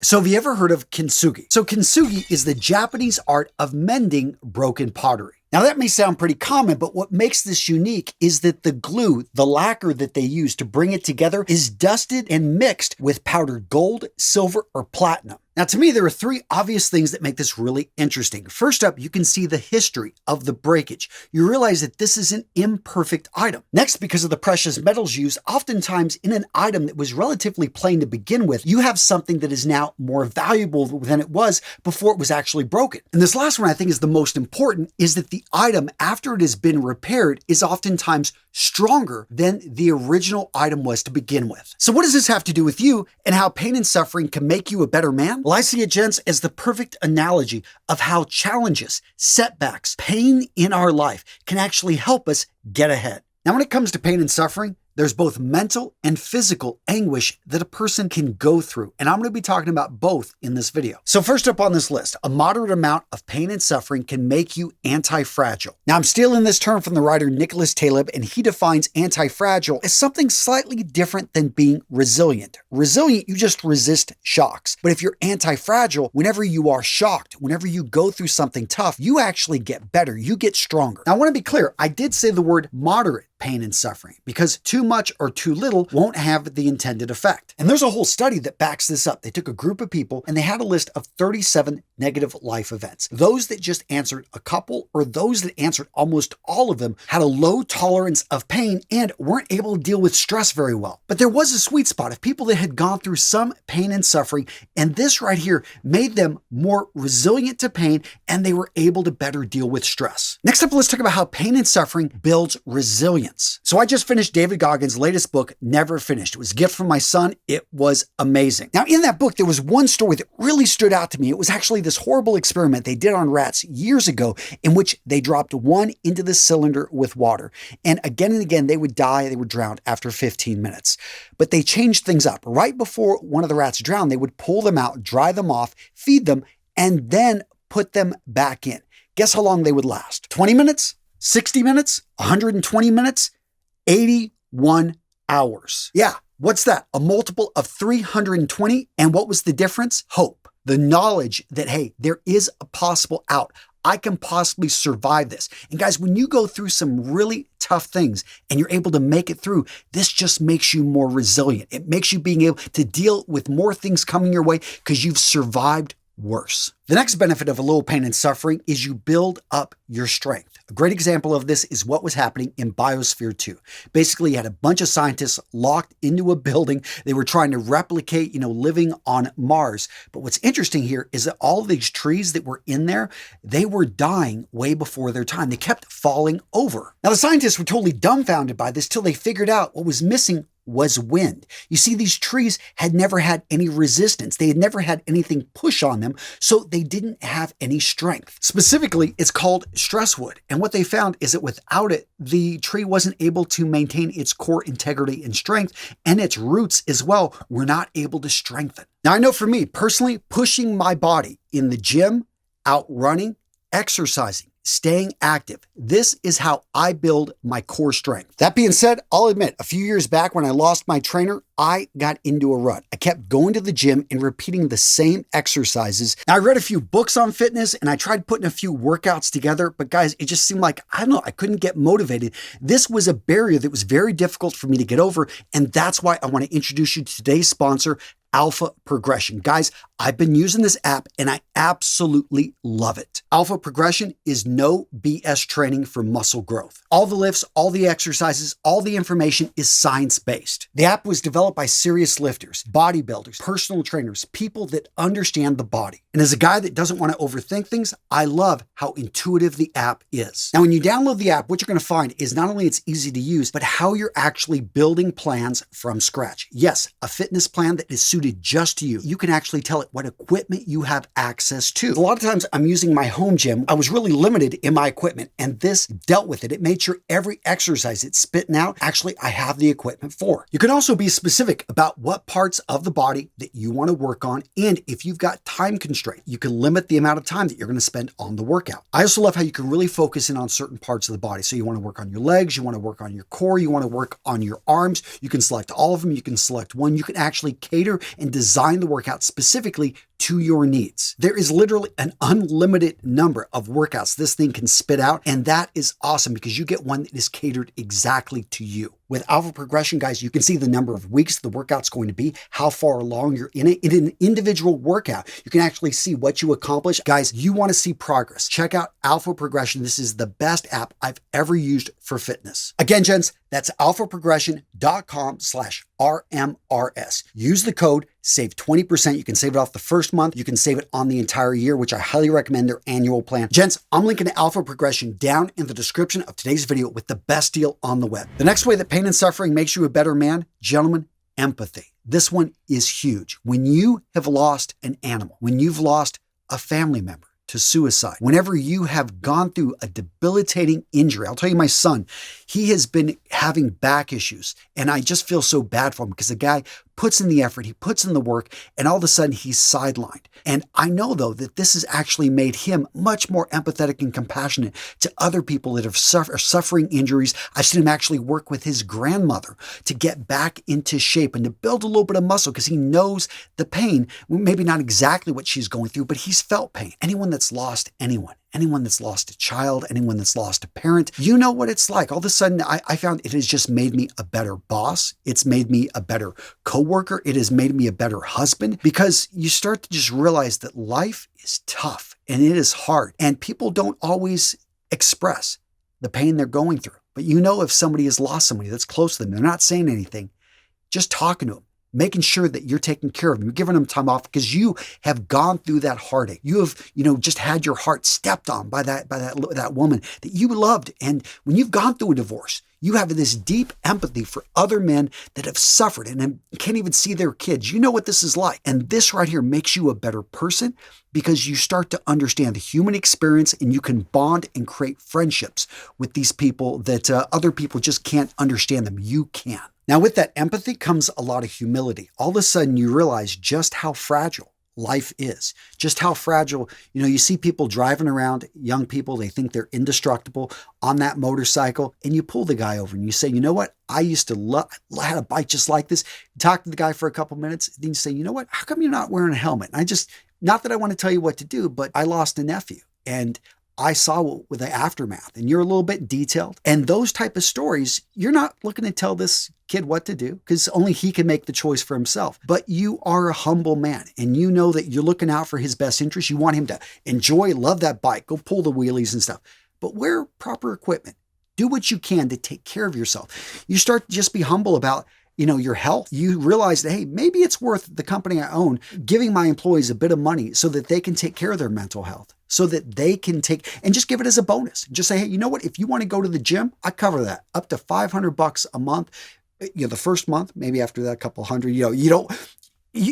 So have you ever heard of kintsugi? So kintsugi is the Japanese art of mending broken pottery. Now that may sound pretty common, but what makes this unique is that the glue, the lacquer that they use to bring it together, is dusted and mixed with powdered gold, silver, or platinum. Now, to me, there are three obvious things that make this really interesting. First up, you can see the history of the breakage. You realize that this is an imperfect item. Next, because of the precious metals used, oftentimes in an item that was relatively plain to begin with, you have something that is now more valuable than it was before it was actually broken. And this last one I think is the most important, is that the item, after it has been repaired, is oftentimes stronger than the original item was to begin with. So what does this have to do with you and how pain and suffering can make you a better man? Well, I see it, gents, as the perfect analogy of how challenges, setbacks, pain in our life can actually help us get ahead. Now, when it comes to pain and suffering, there's both mental and physical anguish that a person can go through, and I'm going to be talking about both in this video. So first up on this list, a moderate amount of pain and suffering can make you anti-fragile. Now, I'm stealing this term from the writer Nicholas Taleb, and he defines anti-fragile as something slightly different than being resilient. Resilient, you just resist shocks. But if you're anti-fragile, whenever you are shocked, whenever you go through something tough, you actually get better, you get stronger. Now, I want to be clear, I did say the word moderate pain and suffering, because too much or too little won't have the intended effect. And there's a whole study that backs this up. They took a group of people and they had a list of 37 negative life events. Those that just answered a couple or those that answered almost all of them had a low tolerance of pain and weren't able to deal with stress very well. But there was a sweet spot of people that had gone through some pain and suffering, and this right here made them more resilient to pain and they were able to better deal with stress. Next up, let's talk about how pain and suffering builds resilience. So I just finished David Goggins' latest book, Never Finished. It was a gift from my son. It was amazing. Now, in that book, there was one story that really stood out to me. It was actually this horrible experiment they did on rats years ago in which they dropped one into the cylinder with water. And again, they would die, they would drown after 15 minutes. But they changed things up. Right before one of the rats drowned, they would pull them out, dry them off, feed them, and then put them back in. Guess how long they would last? 20 minutes? 60 minutes, 120 minutes, 81 hours. Yeah, what's that? A multiple of 320. And what was the difference? Hope. The knowledge that, hey, there is a possible out. I can possibly survive this. And guys, when you go through some really tough things and you're able to make it through, this just makes you more resilient. It makes you being able to deal with more things coming your way because you've survived worse. The next benefit of a little pain and suffering is you build up your strength. A great example of this is what was happening in Biosphere 2. Basically, you had a bunch of scientists locked into a building. They were trying to replicate, living on Mars. But what's interesting here is that all of these trees that were in there, they were dying way before their time. They kept falling over. Now, the scientists were totally dumbfounded by this till they figured out what was missing was wind. You see, these trees had never had any resistance. They had never had anything push on them, so they didn't have any strength. Specifically, it's called stress wood. And what they found is that without it, the tree wasn't able to maintain its core integrity and strength, and its roots as well were not able to strengthen. Now, I know for me personally, pushing my body in the gym, out running, exercising, staying active. This is how I build my core strength. That being said, I'll admit, a few years back when I lost my trainer, I got into a rut. I kept going to the gym and repeating the same exercises. Now, I read a few books on fitness and I tried putting a few workouts together, but guys, it just seemed like, I don't know, I couldn't get motivated. This was a barrier that was very difficult for me to get over, and that's why I want to introduce you to today's sponsor, Alpha Progression. Guys, I've been using this app and I absolutely love it. Alpha Progression is no BS training for muscle growth. All the lifts, all the exercises, all the information is science-based. The app was developed by serious lifters, bodybuilders, personal trainers, people that understand the body. And as a guy that doesn't want to overthink things, I love how intuitive the app is. Now, when you download the app, what you're going to find is not only it's easy to use, but how you're actually building plans from scratch. Yes, a fitness plan that is suited just to you. You can actually tell it what equipment you have access to. A lot of times I'm using my home gym. I was really limited in my equipment, and this dealt with it. It made sure every exercise it's spitting out, actually I have the equipment for. You can also be specific about what parts of the body that you want to work on, and if you've got time constraint, you can limit the amount of time that you're going to spend on the workout. I also love how you can really focus in on certain parts of the body. So you want to work on your legs, you want to work on your core, you want to work on your arms. You can select all of them, you can select one. You can actually cater and design the workout specifically specifically to your needs. There is literally an unlimited number of workouts this thing can spit out, and that is awesome because you get one that is catered exactly to you. With Alpha Progression, guys, you can see the number of weeks the workout's going to be, how far along you're in it. In an individual workout, you can actually see what you accomplish. Guys, you want to see progress. Check out Alpha Progression. This is the best app I've ever used for fitness. Again, gents, that's alphaprogression.com/RMRS. Use the code, save 20%. You can save it off the first month. You can save it on the entire year, which I highly recommend their annual plan. Gents, I'm linking to Alpha Progression down in the description of today's video with the best deal on the web. The next way that pain and suffering makes you a better man, gentlemen, empathy. This one is huge. When you have lost an animal, when you've lost a family member to suicide, whenever you have gone through a debilitating injury, I'll tell you, my son, he has been having back issues, and I just feel so bad for him because the guy puts in the effort, he puts in the work, and all of a sudden he's sidelined. And I know, though, that this has actually made him much more empathetic and compassionate to other people that are suffering injuries. I've seen him actually work with his grandmother to get back into shape and to build a little bit of muscle because he knows the pain, maybe not exactly what she's going through, but he's felt pain. Anyone that's lost anyone that's lost a child, anyone that's lost a parent, you know what it's like. All of a sudden, I found it has just made me a better boss. It's made me a better coworker. It has made me a better husband because you start to just realize that life is tough and it is hard. And people don't always express the pain they're going through. But you know, if somebody has lost somebody that's close to them, they're not saying anything, just talking to them, making sure that you're taking care of them. You're giving them time off because you have gone through that heartache. You have, just had your heart stepped on by that woman that you loved. And when you've gone through a divorce, you have this deep empathy for other men that have suffered and can't even see their kids. You know what this is like. And this right here makes you a better person because you start to understand the human experience and you can bond and create friendships with these people that other people just can't understand them. You can. Now, with that empathy comes a lot of humility. All of a sudden, you realize just how fragile life is, just how fragile, you see people driving around, young people, they think they're indestructible on that motorcycle, and you pull the guy over and you say, you know what? I used to I had a bike just like this. You talk to the guy for a couple minutes, then you say, you know what? How come you're not wearing a helmet? And not that I want to tell you what to do, but I lost a nephew and I saw with the aftermath, and you're a little bit detailed. And those type of stories, you're not looking to tell this kid what to do because only he can make the choice for himself. But you are a humble man and you know that you're looking out for his best interest. You want him to enjoy, love that bike, go pull the wheelies and stuff, but wear proper equipment. Do what you can to take care of yourself. You start to just be humble about your health. You realize that, hey, maybe it's worth the company I own giving my employees a bit of money so that they can take care of their mental health, so that they can and just give it as a bonus. Just say, hey, you know what? If you want to go to the gym, I cover that up to $500 a month. The first month, maybe after that, a couple hundred,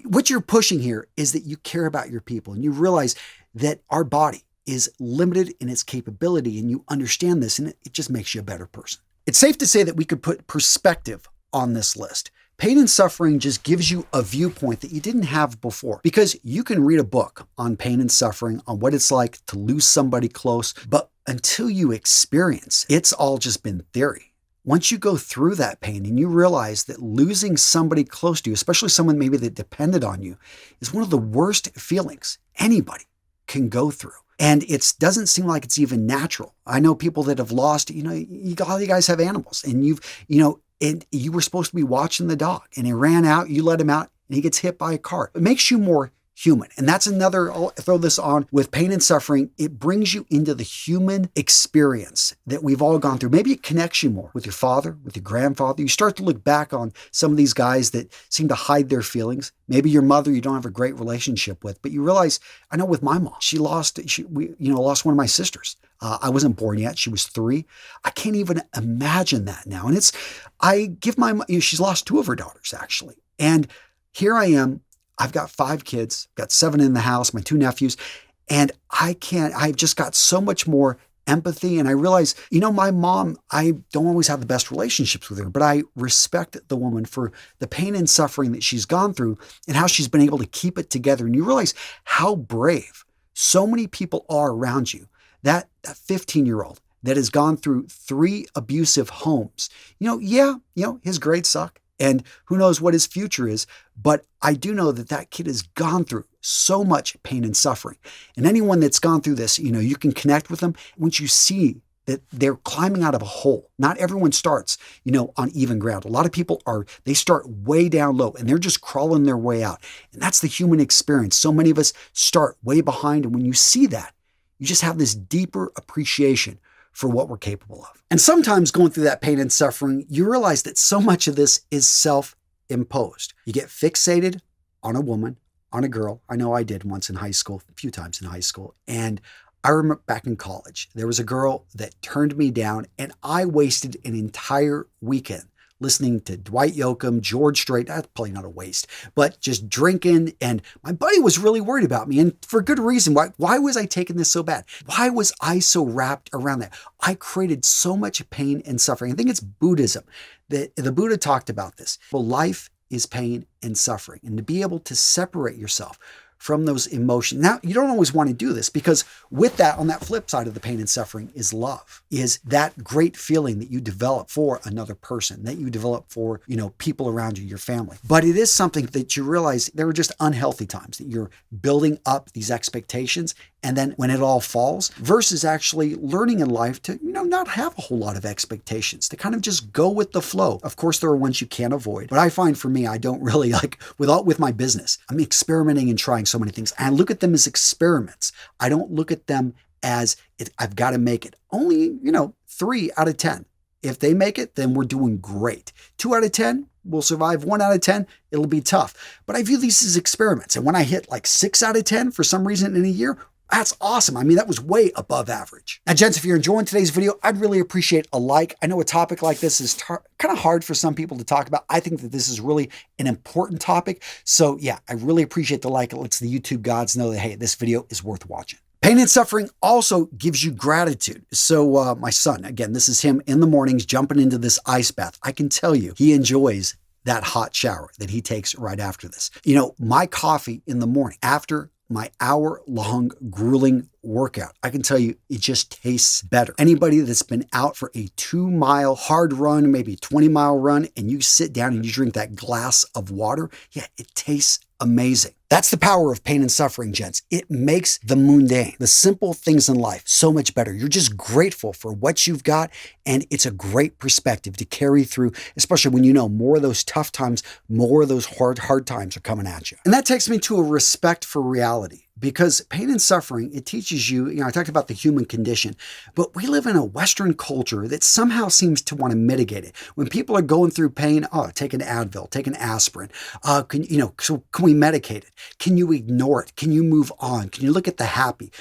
what you're pushing here is that you care about your people and you realize that our body is limited in its capability and you understand this and it just makes you a better person. It's safe to say that we could put perspective on this list. Pain and suffering just gives you a viewpoint that you didn't have before because you can read a book on pain and suffering, on what it's like to lose somebody close, but until you experience, it's all just been theory. Once you go through that pain and you realize that losing somebody close to you, especially someone maybe that depended on you, is one of the worst feelings anybody can go through. And it doesn't seem like it's even natural. I know people that have lost, all you guys have animals and and you were supposed to be watching the dog and he ran out, you let him out and he gets hit by a car. It makes you more human. And that's another, I'll throw this on with pain and suffering. It brings you into the human experience that we've all gone through. Maybe it connects you more with your father, with your grandfather. You start to look back on some of these guys that seem to hide their feelings. Maybe your mother you don't have a great relationship with, but you realize, I know with my mom, lost one of my sisters. I wasn't born yet. She was 3. I can't even imagine that now. And she's lost 2 of her daughters actually. And here I am. I've got 5 kids, got 7 in the house, my 2 nephews, and I've just got so much more empathy. And I realize, my mom, I don't always have the best relationships with her, but I respect the woman for the pain and suffering that she's gone through and how she's been able to keep it together. And you realize how brave so many people are around you. That 15-year-old that has gone through 3 abusive homes, his grades suck. and who knows what his future is, but I do know that that kid has gone through so much pain and suffering. And anyone that's gone through this, you can connect with them. Once you see that they're climbing out of a hole. Not everyone starts, on even ground. A lot of people they start way down low and they're just crawling their way out. And that's the human experience. So many of us start way behind. And when you see that, you just have this deeper appreciation for what we're capable of. And sometimes going through that pain and suffering, you realize that so much of this is self-imposed. You get fixated on a woman, on a girl. I know I did once in high school, a few times in high school. And I remember back in college, there was a girl that turned me down, and I wasted an entire weekend listening to Dwight Yoakam, George Strait. That's probably not a waste, but just drinking. And my buddy was really worried about me, and for good reason. Why was I taking this so bad? Why was I so wrapped around that? I created so much pain and suffering. I think it's Buddhism. The Buddha talked about this. Well, life is pain and suffering, and to be able to separate yourself from those emotions. Now, you don't always want to do this, because with that, on that flip side of the pain and suffering is love, is that great feeling that you develop for another person, that you develop for, people around you, your family. But it is something that you realize there are just unhealthy times that you're building up these expectations. And then when it all falls, versus actually learning in life to, not have a whole lot of expectations, to kind of just go with the flow. Of course, there are ones you can't avoid, but I find for me, I don't really with my business, I'm experimenting and trying so many things. And I look at them as experiments. I don't look at them as I've got to make it. Only, 3 out of 10. If they make it, then we're doing great. 2 out of 10, we'll survive. 1 out of 10, it'll be tough. But I view these as experiments. And when I hit 6 out of 10 for some reason in a year, that's awesome. I mean, that was way above average. Now, gents, if you're enjoying today's video, I'd really appreciate a like. I know a topic like this is kind of hard for some people to talk about. I think that this is really an important topic. So yeah, I really appreciate the like. It lets the YouTube gods know that, hey, this video is worth watching. Pain and suffering also gives you gratitude. So my son, again, this is him in the mornings jumping into this ice bath. I can tell you, he enjoys that hot shower that he takes right after this. My coffee in the morning after my hour-long grueling workout, I can tell you it just tastes better. Anybody that's been out for a 2-mile hard run, maybe 20-mile run, and you sit down and you drink that glass of water, yeah, it tastes amazing. That's the power of pain and suffering, gents. It makes the mundane, the simple things in life, so much better. You're just grateful for what you've got, and it's a great perspective to carry through, especially when more of those tough times, more of those hard times are coming at you. And that takes me to a respect for reality. Because pain and suffering, it teaches you, I talked about the human condition, but we live in a Western culture that somehow seems to want to mitigate it. When people are going through pain, take an Advil, take an aspirin. So can we medicate it? Can you ignore it? Can you move on? Can you look at the happy?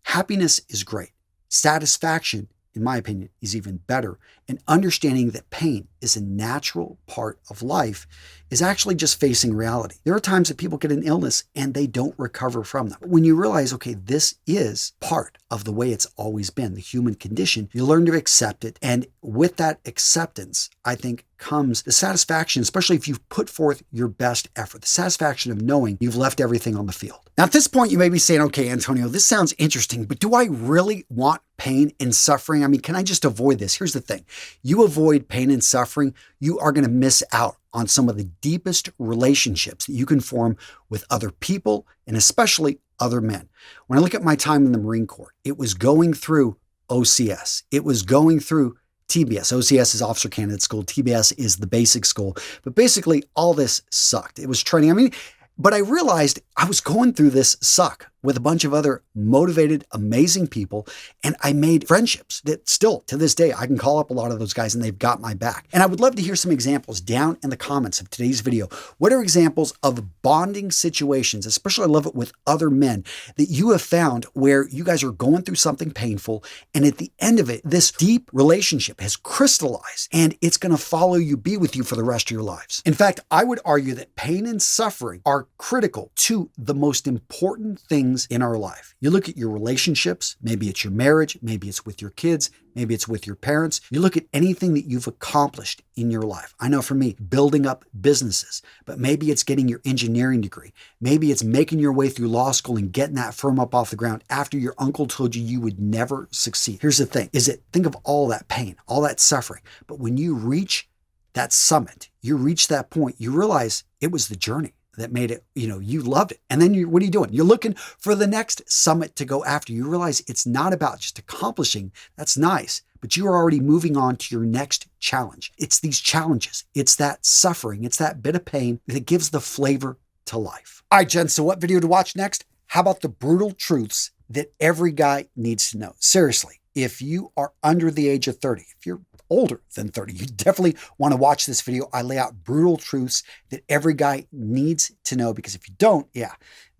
Happiness is great. Satisfaction, in my opinion, is even better. And understanding that pain is a natural part of life is actually just facing reality. There are times that people get an illness and they don't recover from them. But when you realize, okay, this is part of the way it's always been, the human condition, you learn to accept it. And with that acceptance, I think comes the satisfaction, especially if you've put forth your best effort, the satisfaction of knowing you've left everything on the field. Now, at this point, you may be saying, okay, Antonio, this sounds interesting, but do I really want pain and suffering? I mean, can I just avoid this? Here's the thing. You avoid pain and suffering, you are going to miss out on some of the deepest relationships that you can form with other people and especially other men. When I look at my time in the Marine Corps, it was going through OCS. It was going through TBS. OCS is Officer Candidate School. TBS is the basic school. But basically, all this sucked. It was training. But I realized I was going through this suck with a bunch of other motivated, amazing people. And I made friendships that still, to this day, I can call up a lot of those guys and they've got my back. And I would love to hear some examples down in the comments of today's video. What are examples of bonding situations, especially I love it with other men, that you have found where you guys are going through something painful, and at the end of it, this deep relationship has crystallized and it's going to follow you, be with you for the rest of your lives. In fact, I would argue that pain and suffering are critical to the most important things in our life. You look at your relationships, maybe it's your marriage, maybe it's with your kids, maybe it's with your parents. You look at anything that you've accomplished in your life. I know for me, building up businesses, but maybe it's getting your engineering degree. Maybe it's making your way through law school and getting that firm up off the ground after your uncle told you you would never succeed. Here's the thing, think of all that pain, all that suffering. But when you reach that summit, you reach that point, you realize it was the journey that made it, you loved it. And then what are you doing? You're looking for the next summit to go after. You realize it's not about just accomplishing. That's nice, but you are already moving on to your next challenge. It's these challenges. It's that suffering. It's that bit of pain that gives the flavor to life. All right, Jen, so what video to watch next? How about the brutal truths that every guy needs to know? Seriously, if you are under the age of 30, if you're older than 30, you definitely want to watch this video. I lay out brutal truths that every guy needs to know, because if you don't,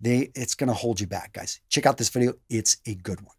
it's going to hold you back, guys. Check out this video. It's a good one.